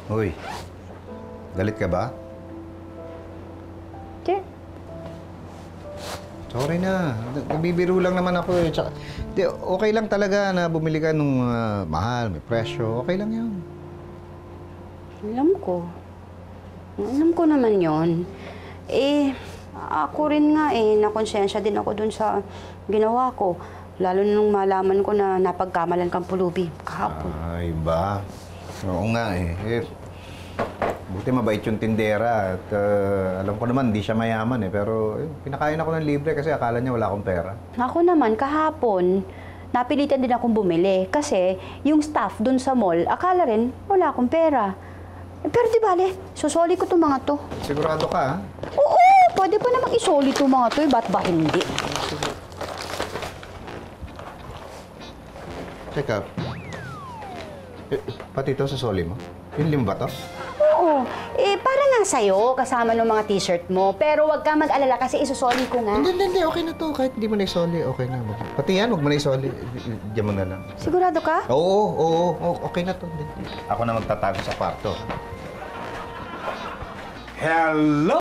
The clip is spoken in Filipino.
Uy, galit ka ba? Che, Sorry na. Nagbibiro lang naman ako eh. Tsaka, di, okay lang talaga na bumili ka nung mahal, may presyo. Okay lang yun. alam ko. Alam ko naman yon. Eh, ako rin nga eh, nakonsensya din ako dun sa ginawa ko. Lalo nung malaman ko na napagkamalan kang pulubi kahapon. Ay, ba? Oo nga eh. Buti mabait yung tindera at alam ko naman hindi siya mayaman eh. Pero pinakain ako ng libre kasi akala niya wala akong pera. Ako naman, kahapon, napilitan din akong bumili kasi yung staff dun sa mall, akala rin wala akong pera. Pero di bale, susoli ko itong mga to. Sigurado ka ha? Oo, pwede pa namang isoli itong mga to, ba't ba hindi? Teka. Pati ito sa soli mo? Yung limba to? Oo, para nga sa'yo, kasama ng mga t-shirt mo. Pero wag ka mag-alala kasi isusoli ko nga. Hindi. Okay na to. Kahit hindi mo na isoli, okay na. Pati yan, huwag mo na isoli. Diyan mo na lang. Sigurado ka? Oo. Okay na to. Ako na magtatago sa kwarto. Hello!